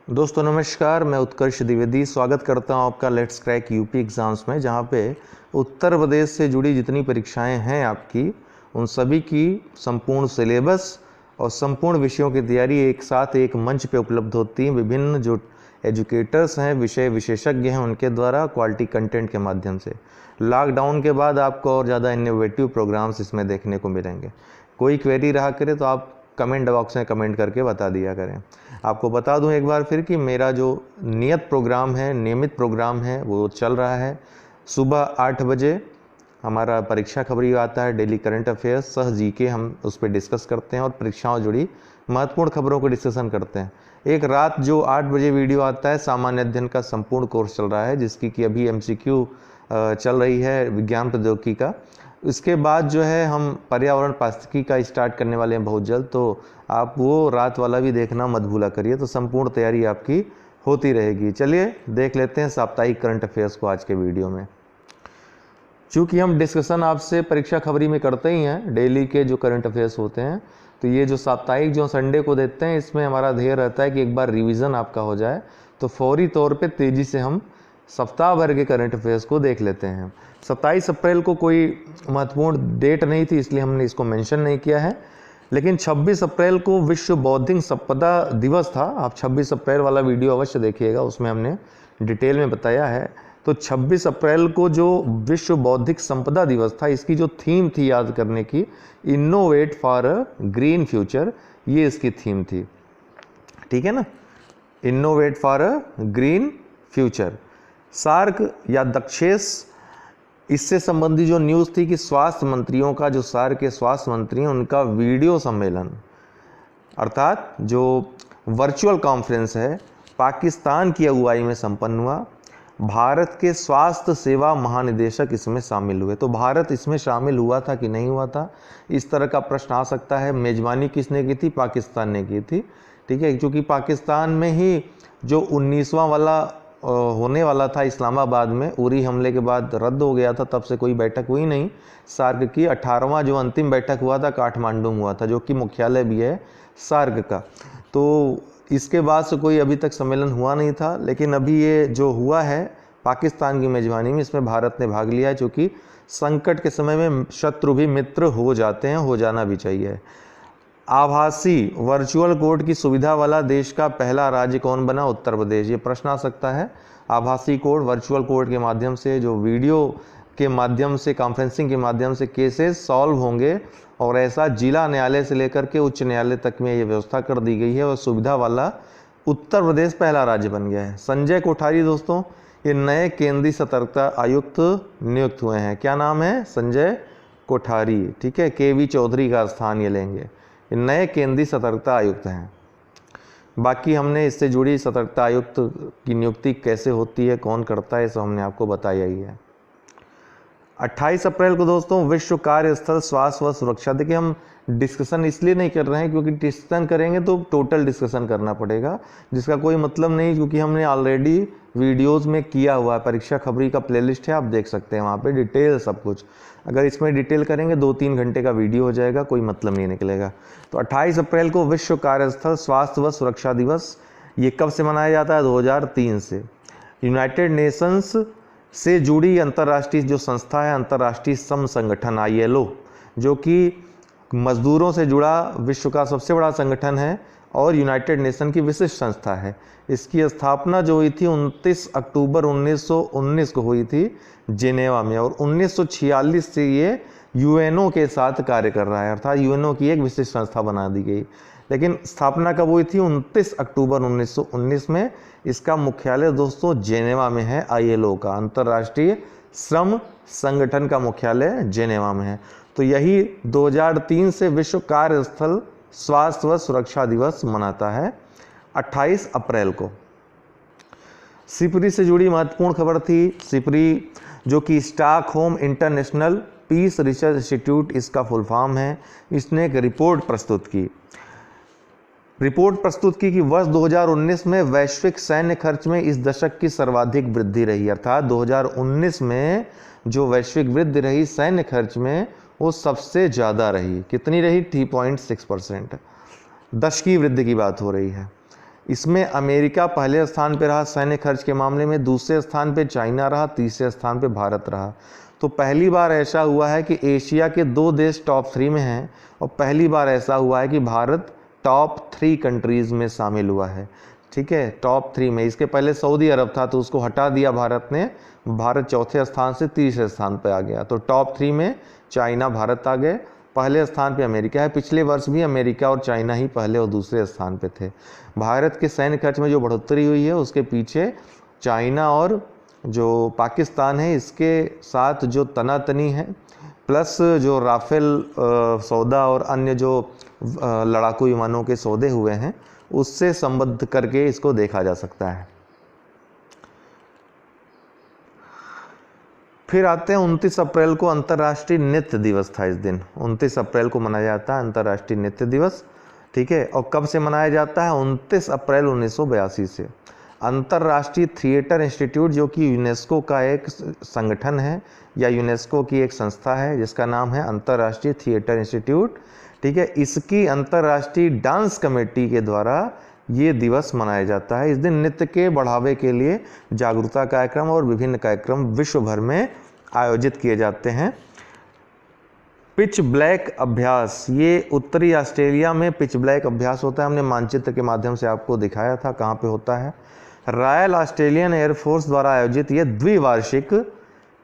दोस्तों नमस्कार, मैं उत्कर्ष द्विवेदी स्वागत करता हूं आपका लेट्स क्रैक यूपी एग्ज़ाम्स में, जहां पे उत्तर प्रदेश से जुड़ी जितनी परीक्षाएं हैं आपकी, उन सभी की संपूर्ण सिलेबस और संपूर्ण विषयों की तैयारी एक साथ एक मंच पे उपलब्ध होती है। विभिन्न जो एजुकेटर्स हैं, विषय विशेषज्ञ हैं, उनके द्वारा क्वालिटी कंटेंट के माध्यम से। लॉकडाउन के बाद आपको और ज़्यादा इनोवेटिव प्रोग्राम्स इसमें देखने को मिलेंगे। कोई क्वेरी रहा करे तो आप कमेंट बॉक्स में कमेंट करके बता दिया करें। आपको बता दूं एक बार फिर कि मेरा जो नियमित प्रोग्राम है वो चल रहा है। सुबह 8 बजे हमारा परीक्षा खबरी आता है, डेली करंट अफेयर्स सह जीके, हम उस पर डिस्कस करते हैं और परीक्षाओं जुड़ी महत्वपूर्ण खबरों को डिस्कशन करते हैं। एक रात जो 8 बजे वीडियो आता है, सामान्य अध्ययन का संपूर्ण कोर्स चल रहा है, जिसकी कि अभी MCQ चल रही है विज्ञान प्रौद्योगिकी का। इसके बाद जो है हम पर्यावरण पारिस्थितिकी का स्टार्ट करने वाले हैं बहुत जल्द, तो आप वो रात वाला भी देखना मत भूला करिए। तो संपूर्ण तैयारी आपकी होती रहेगी। चलिए देख लेते हैं साप्ताहिक करंट अफेयर्स को आज के वीडियो में। चूँकि हम डिस्कशन आपसे परीक्षा खबरी में करते ही हैं, डेली के जो करंट अफेयर्स होते हैं, तो ये जो साप्ताहिक जो संडे को देते हैं, इसमें हमारा ध्येय रहता है कि एक बार रिवीजन आपका हो जाए, तो फौरी तौर पे तेज़ी से हम सप्ताह भर के करंट अफेयर्स को देख लेते हैं। 27 अप्रैल को कोई महत्वपूर्ण डेट नहीं थी, इसलिए हमने इसको मेंशन नहीं किया है, लेकिन 26 अप्रैल को विश्व बौद्धिक संपदा दिवस था। आप 26 अप्रैल वाला वीडियो अवश्य देखिएगा, उसमें हमने डिटेल में बताया है। तो 26 अप्रैल को जो विश्व बौद्धिक संपदा दिवस था, इसकी जो थीम थी याद करने की, innovate for a green future, ये इसकी थीम थी। ठीक है ना, innovate for a green future. SAARC या दक्षेस, इससे संबंधी जो न्यूज़ थी कि स्वास्थ्य मंत्रियों का, जो सार्क के स्वास्थ्य मंत्री हैं, उनका वीडियो सम्मेलन अर्थात जो वर्चुअल कॉन्फ्रेंस है, पाकिस्तान की अगुवाई में संपन्न हुआ। भारत के स्वास्थ्य सेवा महानिदेशक इसमें शामिल हुए। तो भारत इसमें शामिल हुआ था कि नहीं हुआ था, इस तरह का प्रश्न आ सकता है। मेज़बानी किसने की थी? पाकिस्तान ने की थी। ठीक है, क्योंकि पाकिस्तान में ही जो 19वां वाला होने वाला था इस्लामाबाद में, उरी हमले के बाद रद्द हो गया था, तब से कोई बैठक हुई नहीं सार्क की। 18वां जो अंतिम बैठक हुआ था काठमांडू में हुआ था, जो कि मुख्यालय भी है सार्क का। तो इसके बाद से कोई अभी तक सम्मेलन हुआ नहीं था, लेकिन अभी ये जो हुआ है पाकिस्तान की मेज़बानी में, इसमें भारत ने भाग लिया है, क्योंकि संकट के समय में शत्रु भी मित्र हो जाते हैं, हो जाना भी चाहिए। आभासी वर्चुअल कोर्ट की सुविधा वाला देश का पहला राज्य कौन बना? उत्तर प्रदेश। ये प्रश्न आ सकता है। आभासी कोर्ट, वर्चुअल कोर्ट के माध्यम से, जो वीडियो के माध्यम से, कॉन्फ्रेंसिंग के माध्यम से केसेस सॉल्व होंगे, और ऐसा जिला न्यायालय से लेकर के उच्च न्यायालय तक में ये व्यवस्था कर दी गई है, और सुविधा वाला उत्तर प्रदेश पहला राज्य बन गया है। संजय कोठारी दोस्तों, ये नए केंद्रीय सतर्कता आयुक्त नियुक्त हुए हैं। क्या नाम है? संजय कोठारी। ठीक है, KV चौधरी का स्थान ये लेंगे। ये नए केंद्रीय सतर्कता आयुक्त हैं। बाकी हमने इससे जुड़ी सतर्कता आयुक्त की नियुक्ति कैसे होती है, कौन करता है, सब हमने आपको बताया ही है। 28 अप्रैल को दोस्तों विश्व कार्यस्थल स्वास्थ्य व सुरक्षा। देखिए, हम डिस्कशन इसलिए नहीं कर रहे हैं क्योंकि डिस्कशन करेंगे तो टोटल डिस्कशन करना पड़ेगा, जिसका कोई मतलब नहीं, क्योंकि हमने ऑलरेडी वीडियोस में किया हुआ है। परीक्षा खबरी का प्लेलिस्ट है, आप देख सकते हैं, वहाँ पे डिटेल सब कुछ। अगर इसमें डिटेल करेंगे 2-3 घंटे का वीडियो हो जाएगा, कोई मतलब नहीं निकलेगा। तो 28 अप्रैल को विश्व कार्यस्थल स्वास्थ्य व सुरक्षा दिवस, ये कब से मनाया जाता है? 2003 से। यूनाइटेड नेशंस से जुड़ी अंतर्राष्ट्रीय जो संस्था है, अंतर्राष्ट्रीय श्रम संगठन ILO, जो कि मजदूरों से जुड़ा विश्व का सबसे बड़ा संगठन है और यूनाइटेड नेशन की विशिष्ट संस्था है। इसकी स्थापना जो हुई थी 29 अक्टूबर 1919 को हुई थी जिनेवा में, और 1946 से ये UNO के साथ कार्य कर रहा है, अर्थात UNO की एक विशिष्ट संस्था बना दी गई। लेकिन स्थापना कब हुई थी? 29 अक्टूबर 1919 में। इसका मुख्यालय दोस्तों जेनेवा में है। ILO का, अंतर्राष्ट्रीय श्रम संगठन का मुख्यालय जेनेवा में है। तो यही 2003 से विश्व कार्यस्थल स्वास्थ्य व सुरक्षा दिवस मनाता है 28 अप्रैल को। सिपरी से जुड़ी महत्वपूर्ण खबर थी। सिपरी जो कि Stockholm International Peace Research Institute, इसका फुल फॉर्म है। इसने एक रिपोर्ट प्रस्तुत की कि वर्ष 2019 में वैश्विक सैन्य खर्च में इस दशक की सर्वाधिक वृद्धि रही। अर्थात 2019 में जो वैश्विक वृद्धि रही सैन्य खर्च में, वो सबसे ज़्यादा रही। कितनी रही? 3.6%। दशकीय वृद्धि की बात हो रही है। इसमें अमेरिका पहले स्थान पे रहा सैन्य खर्च के मामले में, दूसरे स्थान पे चाइना रहा, तीसरे स्थान पे भारत रहा। तो पहली बार ऐसा हुआ है कि एशिया के 2 देश टॉप 3 में हैं, और पहली बार ऐसा हुआ है कि भारत टॉप 3 कंट्रीज़ में शामिल हुआ है। ठीक है, टॉप 3 में। इसके पहले सऊदी अरब था तो उसको हटा दिया भारत ने, भारत चौथे स्थान से तीसरे स्थान पर आ गया। तो टॉप 3 में चाइना, भारत आ गए, पहले स्थान पे अमेरिका है। पिछले वर्ष भी अमेरिका और चाइना ही पहले और दूसरे स्थान पे थे। भारत के सैन्य खर्च में जो बढ़ोतरी हुई है उसके पीछे चाइना और जो पाकिस्तान है इसके साथ जो तनातनी है, प्लस जो राफेल सौदा और अन्य जो लड़ाकू विमानों के सौदे हुए हैं उससे संबद्ध करके इसको देखा जा सकता है। फिर आते हैं 29 अप्रैल को अंतर्राष्ट्रीय नृत्य दिवस था। इस दिन 29 अप्रैल को मनाया जाता है अंतर्राष्ट्रीय नृत्य दिवस। ठीक है, और कब से मनाया जाता है? 29 अप्रैल 1982 से। अंतर्राष्ट्रीय थिएटर इंस्टीट्यूट, जो कि यूनेस्को का एक संगठन है या यूनेस्को की एक संस्था है जिसका नाम है अंतर्राष्ट्रीय थिएटर इंस्टीट्यूट। ठीक है, इसकी अंतर्राष्ट्रीय डांस कमेटी के द्वारा ये दिवस मनाया जाता है। इस दिन नृत्य के बढ़ावे के लिए जागरूकता कार्यक्रम और विभिन्न कार्यक्रम विश्व भर में आयोजित किए जाते हैं। पिच ब्लैक अभ्यास, ये उत्तरी ऑस्ट्रेलिया में पिच ब्लैक अभ्यास होता है। हमने मानचित्र के माध्यम से आपको दिखाया था कहाँ पे होता है। रॉयल ऑस्ट्रेलियन एयरफोर्स द्वारा आयोजित ये द्विवार्षिक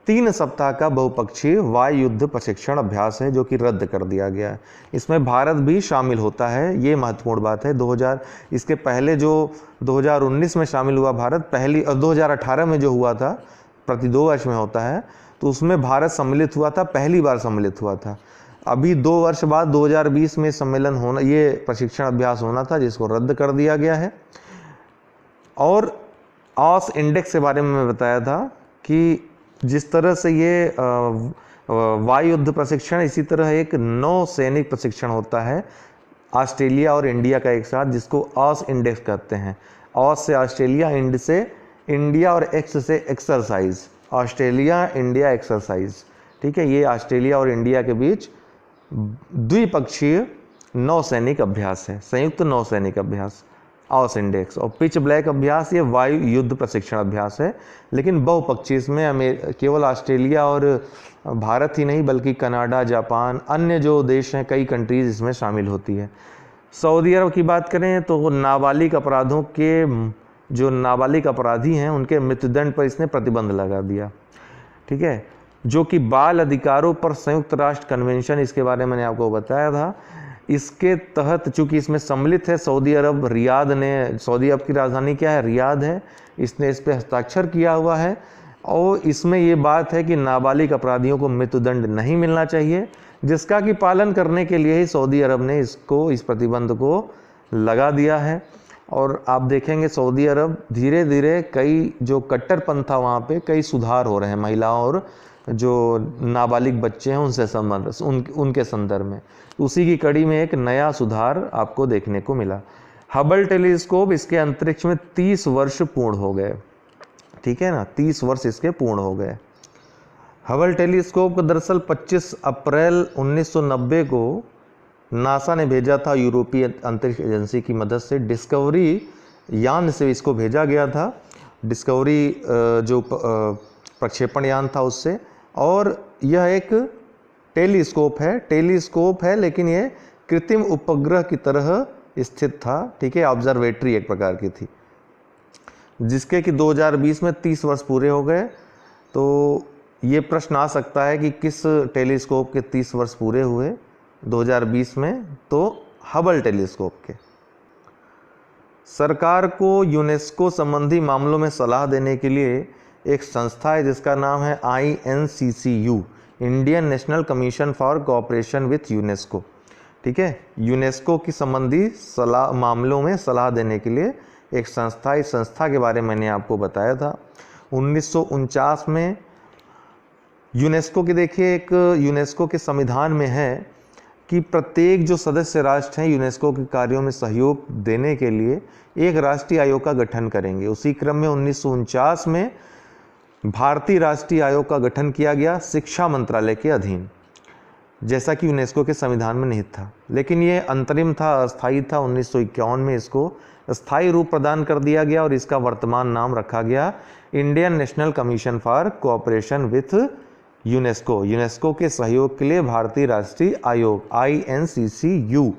3 सप्ताह का बहुपक्षीय वायु युद्ध प्रशिक्षण अभ्यास है जो कि रद्द कर दिया गया है। इसमें भारत भी शामिल होता है, ये महत्वपूर्ण बात है। इसके पहले जो 2019 में शामिल हुआ भारत, पहली 2018 में जो हुआ था, प्रति 2 वर्ष में होता है, तो उसमें भारत सम्मिलित हुआ था, पहली बार सम्मिलित हुआ था। अभी 2 वर्ष बाद 2020 में सम्मेलन होना, ये प्रशिक्षण अभ्यास होना था जिसको रद्द कर दिया गया है। और ऑस इंडेक्स के बारे में मैं बताया था कि जिस तरह से ये वायु युद्ध प्रशिक्षण, इसी तरह एक नौ सैनिक प्रशिक्षण होता है ऑस्ट्रेलिया और इंडिया का एक साथ, जिसको ऑस इंडेक्स कहते हैं। ऑस से ऑस्ट्रेलिया, इंड से इंडिया और एक्स से एक्सरसाइज, ऑस्ट्रेलिया इंडिया एक्सरसाइज। ठीक है, ये ऑस्ट्रेलिया और इंडिया के बीच द्विपक्षीय नौसैनिक अभ्यास है, संयुक्त नौसैनिक अभ्यास, ऑस इंडेक्स। और पिच ब्लैक अभ्यास ये वायु युद्ध प्रशिक्षण अभ्यास है, लेकिन बहुपक्षीय। इसमें केवल ऑस्ट्रेलिया और भारत ही नहीं बल्कि कनाडा, जापान, अन्य जो देश हैं, कई कंट्रीज इसमें शामिल होती है। सऊदी अरब की बात करें तो नाबालिग अपराधों के, जो नाबालिग अपराधी हैं उनके मृत्युदंड पर इसने प्रतिबंध लगा दिया। ठीक है, जो कि बाल अधिकारों पर संयुक्त राष्ट्र कन्वेंशन, इसके बारे में मैंने आपको बताया था। इसके तहत चूंकि इसमें सम्मिलित है सऊदी अरब, रियाद ने, सऊदी अरब की राजधानी क्या है? रियाद है। इसने इस पर हस्ताक्षर किया हुआ है और इसमें ये बात है कि नाबालिग अपराधियों को मृत्युदंड नहीं मिलना चाहिए, जिसका कि पालन करने के लिए ही सऊदी अरब ने इस प्रतिबंध को लगा दिया है। और आप देखेंगे सऊदी अरब धीरे धीरे कई जो कट्टरपंथ था वहाँ पे कई सुधार हो रहे हैं महिलाओं और जो नाबालिग बच्चे हैं उनसे उनके संदर्भ में। उसी की कड़ी में एक नया सुधार आपको देखने को मिला। हबल टेलीस्कोप, इसके अंतरिक्ष में 30 वर्ष पूर्ण हो गए। ठीक है ना, 30 वर्ष इसके पूर्ण हो गए। हबल टेलीस्कोप को दरअसल 25 अप्रैल 1990 को नासा ने भेजा था, यूरोपीय अंतरिक्ष एजेंसी की मदद से। डिस्कवरी यान से इसको भेजा गया था, डिस्कवरी जो प्रक्षेपण यान था उससे। और यह एक टेलीस्कोप है लेकिन ये कृत्रिम उपग्रह की तरह स्थित था। ठीक है, ऑब्जर्वेटरी एक प्रकार की थी, जिसके कि 2020 में 30 वर्ष पूरे हो गए। तो ये प्रश्न आ सकता है कि किस टेलीस्कोप के 30 वर्ष पूरे हुए 2020 में? तो हबल टेलीस्कोप के। सरकार को यूनेस्को संबंधी मामलों में सलाह देने के लिए एक संस्था है जिसका नाम है INCCU, Indian national commission for cooperation with UNESCO. ठीक है, यूनेस्को की संबंधी मामलों में सलाह देने के लिए एक संस्था, इस संस्था के बारे में मैंने आपको बताया था। 1949 में यूनेस्को की, देखिए एक यूनेस्को के संविधान में है कि प्रत्येक जो सदस्य राष्ट्र हैं यूनेस्को के कार्यों में सहयोग देने के लिए एक राष्ट्रीय आयोग का गठन करेंगे। उसी क्रम में 1949 में भारतीय राष्ट्रीय आयोग का गठन किया गया शिक्षा मंत्रालय के अधीन। जैसा कि यूनेस्को के संविधान में निहित था। लेकिन ये अंतरिम था, अस्थायी था। 1951 में इसको स्थायी रूप प्रदान कर दिया गया और इसका वर्तमान नाम रखा गया Indian national commission for cooperation with UNESCO, UNESCO के सहयोग के लिए भारतीय राष्ट्रीय आयोग, INCCU।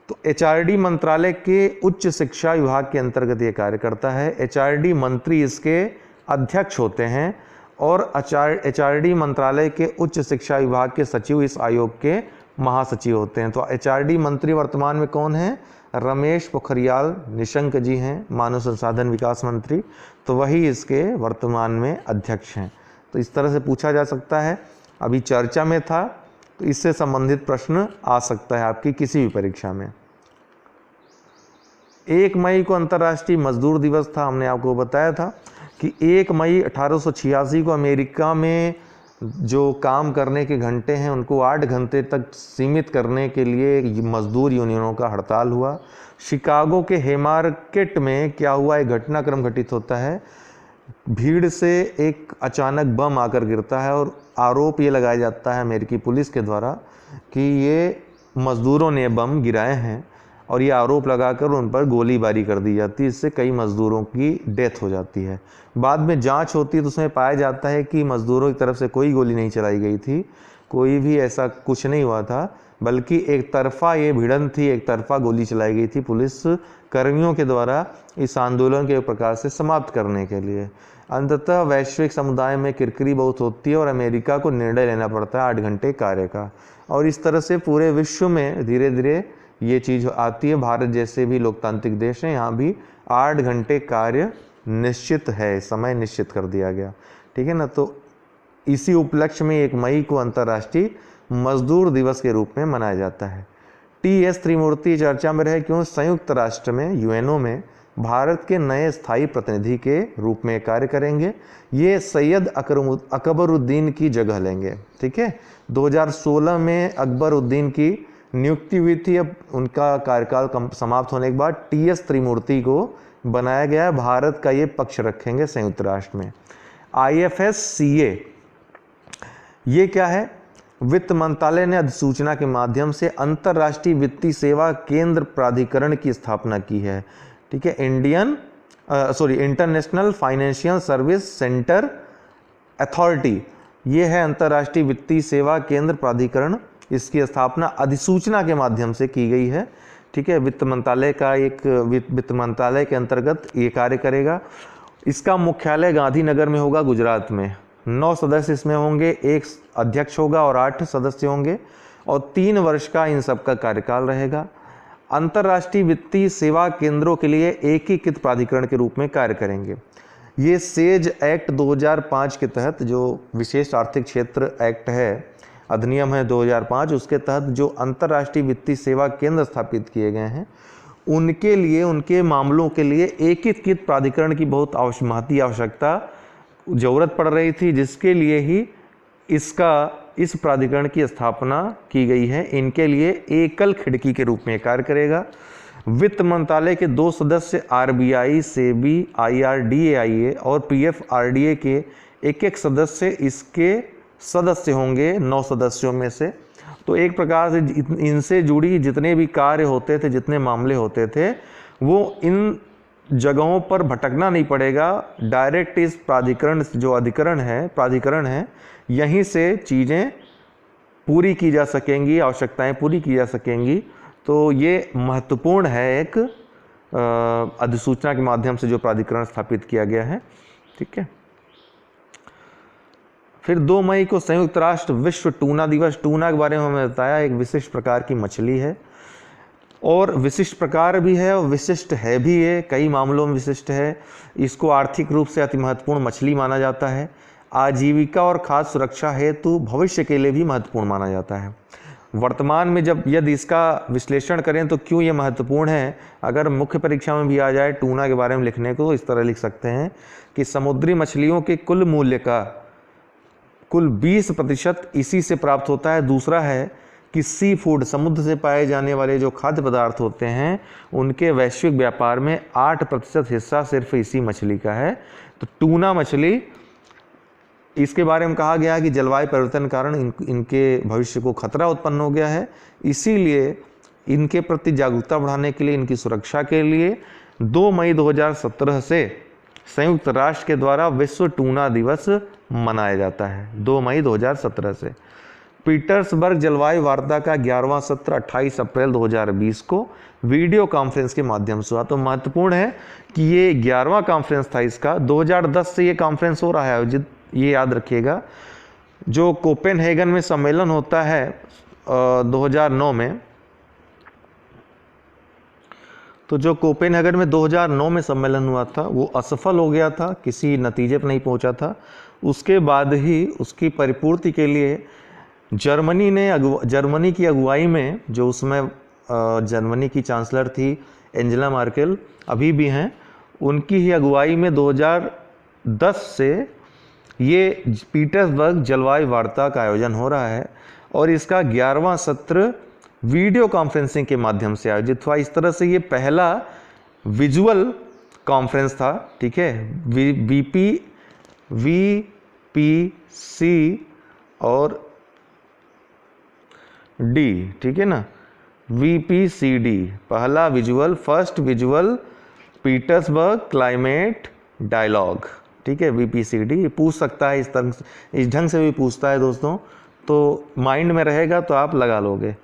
तो HRD मंत्रालय के उच्च शिक्षा विभाग के अंतर्गत ये कार्य करता है। HRD मंत्री इसके अध्यक्ष होते हैं और HRD मंत्रालय के उच्च शिक्षा विभाग के सचिव इस आयोग के महासचिव होते हैं। तो HRD मंत्री वर्तमान में कौन है? रमेश पोखरियाल निशंक जी हैं, मानव संसाधन विकास मंत्री। तो वही इसके वर्तमान में अध्यक्ष हैं। तो इस तरह से पूछा जा सकता है, अभी चर्चा में था तो इससे संबंधित प्रश्न आ सकता है आपकी किसी भी परीक्षा में। 1 मई को अंतर्राष्ट्रीय मजदूर दिवस था। हमने आपको बताया था कि 1 मई 1886 को अमेरिका में जो काम करने के घंटे हैं उनको 8 घंटे तक सीमित करने के लिए मजदूर यूनियनों का हड़ताल हुआ। शिकागो के हेमार्केट में क्या हुआ, एक घटनाक्रम घटित होता है। भीड़ से एक अचानक बम आकर गिरता है और आरोप ये लगाया जाता है अमेरिकी पुलिस के द्वारा कि ये मज़दूरों ने बम गिराए हैं और ये आरोप लगाकर उन पर गोलीबारी कर दी जाती है। इससे कई मज़दूरों की डेथ हो जाती है। बाद में जांच होती है तो उसमें पाया जाता है कि मज़दूरों की तरफ से कोई गोली नहीं चलाई गई थी, कोई भी ऐसा कुछ नहीं हुआ था, बल्कि एक तरफा ये भिड़ंत थी, एक तरफा गोली चलाई गई थी पुलिस कर्मियों के द्वारा इस आंदोलन के एक प्रकार से समाप्त करने के लिए। अंततः वैश्विक समुदाय में किरकिरी बहुत होती है और अमेरिका को निर्णय लेना पड़ता है 8 घंटे कार्य का। और इस तरह से पूरे विश्व में धीरे धीरे ये चीज़ आती है। भारत जैसे भी लोकतांत्रिक देश हैं, यहाँ भी 8 घंटे कार्य निश्चित है, समय निश्चित कर दिया गया, ठीक है ना। तो इसी उपलक्ष्य में 1 मई को अंतर्राष्ट्रीय मजदूर दिवस के रूप में मनाया जाता है। TS त्रिमूर्ति चर्चा में रहे क्यों? संयुक्त राष्ट्र में UNO में भारत के नए स्थायी प्रतिनिधि के रूप में कार्य करेंगे। ये सैयद अकबरुद्दीन की जगह लेंगे, ठीक है। 2016 में अकबरुद्दीन की नियुक्ति हुई थी। अब उनका कार्यकाल समाप्त होने के बाद TS त्रिमूर्ति को बनाया गया है। भारत का ये पक्ष रखेंगे संयुक्त राष्ट्र में। IFSCA ये क्या है? वित्त मंत्रालय ने अधिसूचना के माध्यम से अंतर्राष्ट्रीय वित्तीय सेवा केंद्र प्राधिकरण की स्थापना की है, ठीक है। International financial service centre authority, ये है अंतर्राष्ट्रीय वित्तीय सेवा केंद्र प्राधिकरण। इसकी स्थापना अधिसूचना के माध्यम से की गई है, ठीक है। वित्त मंत्रालय का एक वित्त मंत्रालय के अंतर्गत ये कार्य करेगा। इसका मुख्यालय गांधीनगर में होगा, गुजरात में। 9 सदस्य इसमें होंगे, 1 अध्यक्ष होगा और 8 सदस्य होंगे और 3 वर्ष का इन सब का कार्यकाल रहेगा। अंतर्राष्ट्रीय वित्तीय सेवा केंद्रों के लिए एकीकृत प्राधिकरण के रूप में कार्य करेंगे। ये सेज एक्ट 2005 के तहत, जो विशेष आर्थिक क्षेत्र एक्ट है, अधिनियम है 2005, उसके तहत जो अंतर्राष्ट्रीय वित्तीय सेवा केंद्र स्थापित किए गए हैं उनके लिए, उनके मामलों के लिए एकीकृत प्राधिकरण की बहुत महती आवश्यकता ज़रूरत पड़ रही थी, जिसके लिए ही इस प्राधिकरण की स्थापना की गई है। इनके लिए एकल खिड़की के रूप में कार्य करेगा। वित्त मंत्रालय के 2 सदस्य RBI, SEBI, IRDAI और PFRDA के एक सदस्य इसके सदस्य होंगे 9 सदस्यों में से। तो एक प्रकार से इनसे जुड़ी जितने भी कार्य होते थे, जितने मामले होते थे, वो इन जगहों पर भटकना नहीं पड़ेगा। डायरेक्ट इस प्राधिकरण जो प्राधिकरण है यहीं से चीज़ें पूरी की जा सकेंगी, आवश्यकताएं पूरी की जा सकेंगी। तो ये महत्वपूर्ण है एक अधिसूचना के माध्यम से जो प्राधिकरण स्थापित किया गया है, ठीक है। फिर 2 मई को संयुक्त राष्ट्र विश्व टूना दिवस। टूना के बारे में हमें बताया, एक विशिष्ट प्रकार की मछली है और विशिष्ट प्रकार भी है और विशिष्ट है भी है, कई मामलों में विशिष्ट है। इसको आर्थिक रूप से अति महत्वपूर्ण मछली माना जाता है। आजीविका और खाद्य सुरक्षा हेतु भविष्य के लिए भी महत्वपूर्ण माना जाता है। वर्तमान में यदि इसका विश्लेषण करें तो क्यों ये महत्वपूर्ण है, अगर मुख्य परीक्षा में भी आ जाए टूना के बारे में लिखने को, तो इस तरह लिख सकते हैं कि समुद्री मछलियों के कुल मूल्य का कुल 20% इसी से प्राप्त होता है। दूसरा है कि सी फूड, समुद्र से पाए जाने वाले जो खाद्य पदार्थ होते हैं उनके वैश्विक व्यापार में 8% हिस्सा सिर्फ इसी मछली का है। तो टूना मछली इसके बारे में कहा गया है कि जलवायु परिवर्तन के कारण इनके भविष्य को खतरा उत्पन्न हो गया है, इसीलिए इनके प्रति जागरूकता बढ़ाने के लिए, इनकी सुरक्षा के लिए 2 मई 2017 से संयुक्त राष्ट्र के द्वारा विश्व टूना दिवस मनाया जाता है। 2 मई 2017 से पीटर्सबर्ग जलवायु वार्ता का 11वां सत्र 28 अप्रैल 2020 को वीडियो कॉन्फ्रेंस के माध्यम से हुआ। तो महत्वपूर्ण है कि ये 11वां कॉन्फ्रेंस था इसका। 2010 से ये कॉन्फ्रेंस हो रहा है आयोजित, ये याद रखिएगा। जो कोपेनहेगन में सम्मेलन होता है 2009 में, तो जो कोपेनहेगन में 2009 में सम्मेलन हुआ था वो असफल हो गया था, किसी नतीजे पर नहीं पहुंचा था। उसके बाद ही उसकी परिपूर्ति के लिए जर्मनी की अगुवाई में, जो उसमें जर्मनी की चांसलर थी एंजेला मार्केल, अभी भी हैं, उनकी ही अगुवाई में 2010 से ये पीटर्सबर्ग जलवायु वार्ता का आयोजन हो रहा है और इसका 11वां सत्र वीडियो कॉन्फ्रेंसिंग के माध्यम से आयोजित हुआ। इस तरह से ये पहला विजुअल कॉन्फ्रेंस था, ठीक है। VPC और डी, ठीक है ना, VPCD पहला visual, first visual Petersberg climate dialogue, ठीक है। VPCD पूछ सकता है, इस ढंग से भी पूछता है दोस्तों, तो माइंड में रहेगा तो आप लगा लोगे।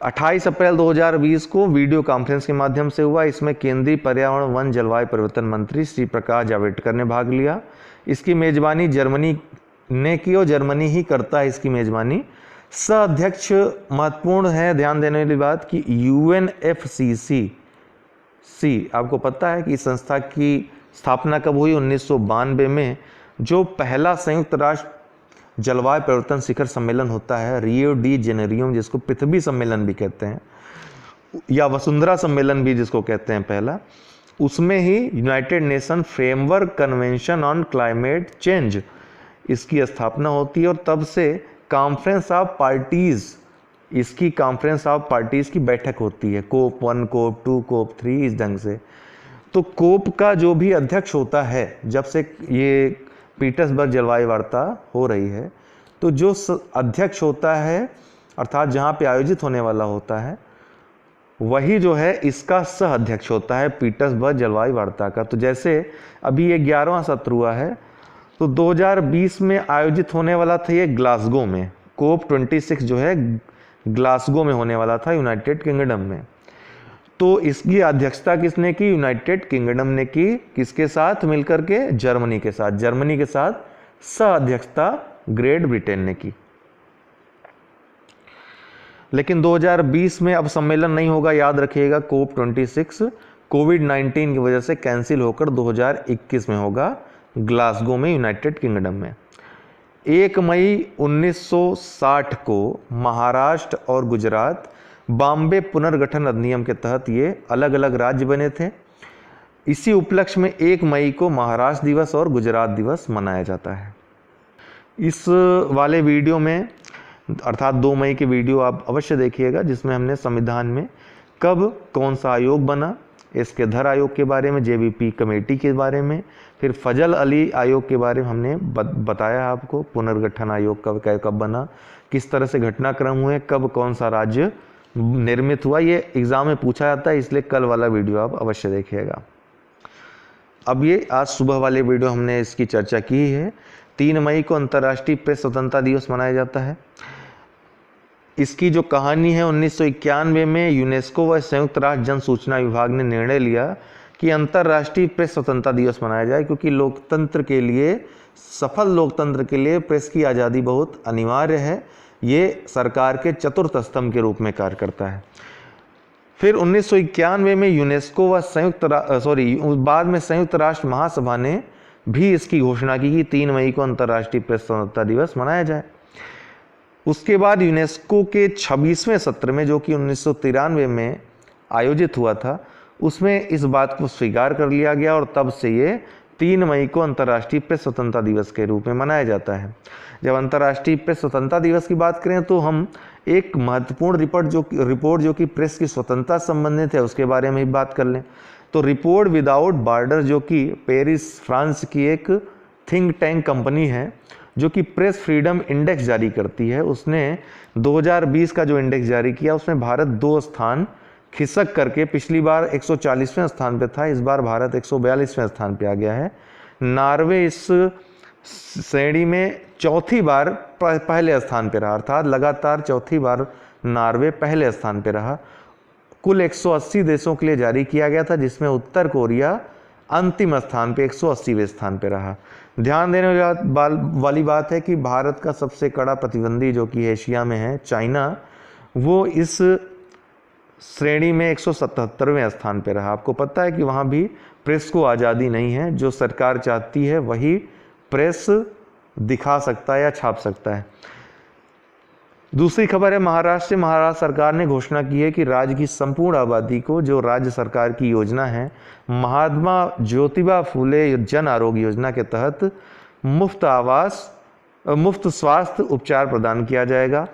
28 अप्रैल 2020 को वीडियो कॉन्फ्रेंस के माध्यम से हुआ। इसमें केंद्रीय पर्यावरण वन जलवायु परिवर्तन मंत्री श्री प्रकाश जावड़ेकर ने भाग लिया। इसकी मेजबानी जर्मनी ने की और जर्मनी ही करता है इसकी मेजबानी। सह अध्यक्ष महत्वपूर्ण है ध्यान देने वाली बात कि UNFCCC, आपको पता है कि इस संस्था की स्थापना कब हुई? 1992 में। जो पहला संयुक्त राष्ट्र जलवायु परिवर्तन शिखर सम्मेलन होता है, रियो डी जेनेरियो, जिसको पृथ्वी सम्मेलन भी कहते हैं या वसुंधरा सम्मेलन भी जिसको कहते हैं पहला, उसमें ही United Nation Framework Convention on Climate Change इसकी स्थापना होती है और तब से कॉन्फ्रेंस ऑफ पार्टीज, इसकी कॉन्फ्रेंस ऑफ पार्टीज की बैठक होती है, कोप 1, कोप 2, कोप 3, इस ढंग से। तो कोप का जो भी अध्यक्ष होता है, जब से ये पीटर्सबर्ग जलवायु वार्ता हो रही है, तो जो अध्यक्ष होता है अर्थात जहाँ पे आयोजित होने वाला होता है, वही जो है इसका सह अध्यक्ष होता है पीटर्सबर्ग जलवायु वार्ता का। तो जैसे अभी ये 11वां सत्र हुआ है, तो 2020 में आयोजित होने वाला था ये ग्लासगो में, कोप 26 जो है ग्लासगो में होने वाला था यूनाइटेड किंगडम में। तो इसकी अध्यक्षता किसने की? यूनाइटेड किंगडम ने की। किसके साथ मिलकर के? जर्मनी के साथ। जर्मनी के साथ सह अध्यक्षता ग्रेट ब्रिटेन ने की। लेकिन 2020 में अब सम्मेलन नहीं होगा, याद रखिएगा। कोप 26 कोविड-19 की वजह से कैंसिल होकर 2021 में होगा ग्लासगो में, यूनाइटेड किंगडम में। 1 मई 1960 को महाराष्ट्र और गुजरात बॉम्बे पुनर्गठन अधिनियम के तहत ये अलग अलग राज्य बने थे। इसी उपलक्ष्य में 1 मई को महाराष्ट्र दिवस और गुजरात दिवस मनाया जाता है। इस वाले वीडियो में अर्थात 2 मई की वीडियो आप अवश्य देखिएगा, जिसमें हमने संविधान में कब कौन सा आयोग बना, इसके धर आयोग के बारे में, JVP कमेटी के बारे में, फिर फजल अली आयोग के बारे में हमने बताया आपको, पुनर्गठन आयोग कब बना, किस तरह से घटनाक्रम हुए, कब कौन सा राज्य निर्मित हुआ। ये एग्जाम में पूछा जाता है, इसलिए कल वाला वीडियो आप अवश्य देखिएगा। अब ये आज सुबह वाले वीडियो हमने इसकी चर्चा की है। 3 मई को अंतर्राष्ट्रीय प्रेस स्वतंत्रता दिवस मनाया जाता है। इसकी जो कहानी है, 1991 में यूनेस्को व संयुक्त राष्ट्र जन सूचना विभाग ने निर्णय लिया कि अंतर्राष्ट्रीय प्रेस स्वतंत्रता दिवस मनाया जाए, क्योंकि लोकतंत्र के लिए, सफल लोकतंत्र के लिए प्रेस की आज़ादी बहुत अनिवार्य है। ये सरकार के चतुर्थ स्तंभ के रूप में कार्य करता है। फिर 1991 में यूनेस्को व बाद में संयुक्त राष्ट्र महासभा ने भी इसकी घोषणा की कि 3 मई को अंतर्राष्ट्रीय प्रेस स्वतंत्रता दिवस मनाया जाए। उसके बाद यूनेस्को के 26वें सत्र में, जो कि 1993 में आयोजित हुआ था, उसमें इस बात को स्वीकार कर लिया गया और तब से ये 3 मई को अंतर्राष्ट्रीय प्रेस स्वतंत्रता दिवस के रूप में मनाया जाता है। जब अंतर्राष्ट्रीय प्रेस स्वतंत्रता दिवस की बात करें तो हम एक महत्वपूर्ण रिपोर्ट जो कि प्रेस की स्वतंत्रता संबंधित है उसके बारे में ही बात कर लें। तो रिपोर्ट विदाउट बॉर्डर, जो कि पेरिस फ्रांस की एक थिंक टैंक कंपनी है जो कि प्रेस फ्रीडम इंडेक्स जारी करती है। उसने 2020 का जो इंडेक्स जारी किया उसमें भारत 2 स्थान खिसक करके, पिछली बार 140वें स्थान पे था, इस बार भारत 142वें स्थान पे आ गया है। नॉर्वे इस श्रेणी में चौथी बार पहले स्थान पे रहा, अर्थात लगातार चौथी बार नॉर्वे पहले स्थान पे रहा। कुल 180 देशों के लिए जारी किया गया था, जिसमें उत्तर कोरिया अंतिम स्थान पे 180वें स्थान पे रहा। ध्यान देने वाली बात है कि भारत का सबसे कड़ा प्रतिद्वंदी जो कि एशिया में है, चाइना, वो इस श्रेणी में 177वें स्थान पे रहा। आपको पता है कि वहाँ भी प्रेस को आज़ादी नहीं है, जो सरकार चाहती है वही प्रेस दिखा सकता है या छाप सकता है। दूसरी खबर है महाराष्ट्र से। महाराष्ट्र सरकार ने घोषणा की है कि राज्य की संपूर्ण आबादी को, जो राज्य सरकार की योजना है महात्मा ज्योतिबा फूले जन आरोग्य योजना के तहत, मुफ्त स्वास्थ्य उपचार प्रदान किया जाएगा।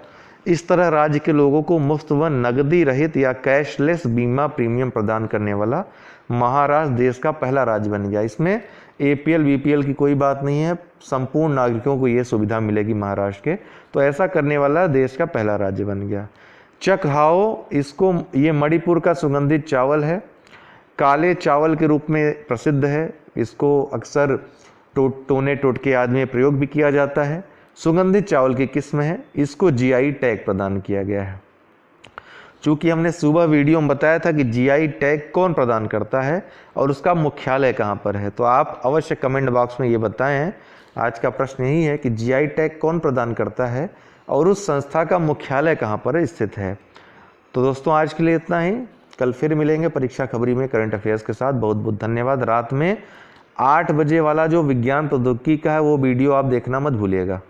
इस तरह राज्य के लोगों को मुफ्त व नकदी रहित या कैशलेस बीमा प्रीमियम प्रदान करने वाला महाराष्ट्र देश का पहला राज्य बन गया। इसमें APL BPL की कोई बात नहीं है, संपूर्ण नागरिकों को ये सुविधा मिलेगी महाराष्ट्र के। तो ऐसा करने वाला देश का पहला राज्य बन गया। चकहाओ, इसको, ये मणिपुर का सुगंधित चावल है, काले चावल के रूप में प्रसिद्ध है। इसको अक्सर टोने टोटके आदि में प्रयोग भी किया जाता है। सुगंधित चावल की किस्म है, इसको GI टैग प्रदान किया गया है। चूँकि हमने सुबह वीडियो में बताया था कि GI टैग कौन प्रदान करता है और उसका मुख्यालय कहाँ पर है, तो आप अवश्य कमेंट बॉक्स में ये बताएं। आज का प्रश्न यही है कि GI टैग कौन प्रदान करता है और उस संस्था का मुख्यालय कहाँ पर स्थित है। तो दोस्तों आज के लिए इतना ही, कल फिर मिलेंगे परीक्षा खबरी में करंट अफेयर्स के साथ। बहुत बहुत धन्यवाद। रात में 8 बजे वाला जो विज्ञान प्रौद्योगिकी का है वो वीडियो आप देखना मत भूलिएगा।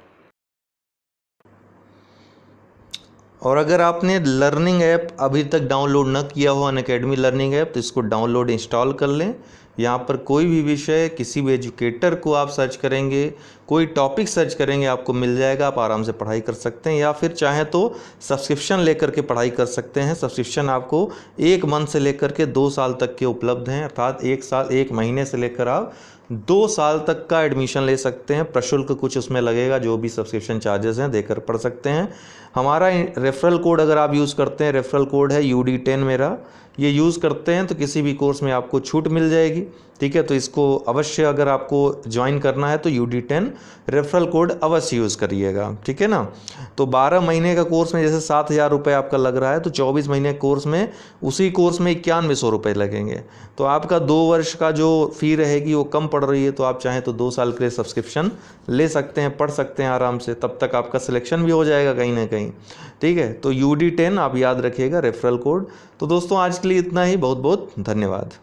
और अगर आपने लर्निंग ऐप अभी तक डाउनलोड न किया हो, अनअकैडमी लर्निंग ऐप, तो इसको डाउनलोड इंस्टॉल कर लें। यहाँ पर कोई भी विषय, किसी भी एजुकेटर को आप सर्च करेंगे, कोई टॉपिक सर्च करेंगे, आपको मिल जाएगा। आप आराम से पढ़ाई कर सकते हैं, या फिर चाहें तो सब्सक्रिप्शन लेकर के पढ़ाई कर सकते हैं। सब्सक्रिप्शन आपको 1 मंथ से लेकर के 2 साल तक के उपलब्ध हैं, अर्थात 1 महीने से लेकर आप 2 साल तक का एडमिशन ले सकते हैं। प्रशुल्क कुछ उसमें लगेगा, जो भी सब्सक्रिप्शन चार्जेस हैं देकर पढ़ सकते हैं। हमारा रेफरल कोड अगर आप यूज़ करते हैं, रेफरल कोड है UD10 मेरा, ये यूज़ करते हैं तो किसी भी कोर्स में आपको छूट मिल जाएगी। ठीक है, तो इसको अवश्य, अगर आपको ज्वाइन करना है तो UD10 रेफरल कोड अवश्य यूज़ करिएगा। ठीक है ना। तो 12 महीने का कोर्स में जैसे 7,000 रुपये आपका लग रहा है, तो 24 महीने कोर्स में, उसी कोर्स में 9100 रुपये लगेंगे। तो आपका 2 वर्ष का जो फ़ी रहेगी वो कम पड़ रही है। तो आप चाहें तो 2 साल के लिए सब्सक्रिप्शन ले सकते हैं, पढ़ सकते हैं आराम से, तब तक आपका सिलेक्शन भी हो जाएगा कहीं ना कहीं। ठीक है, तो UD10 आप याद रखिएगा, रेफरल कोड। तो दोस्तों आज के लिए इतना ही, बहुत बहुत धन्यवाद।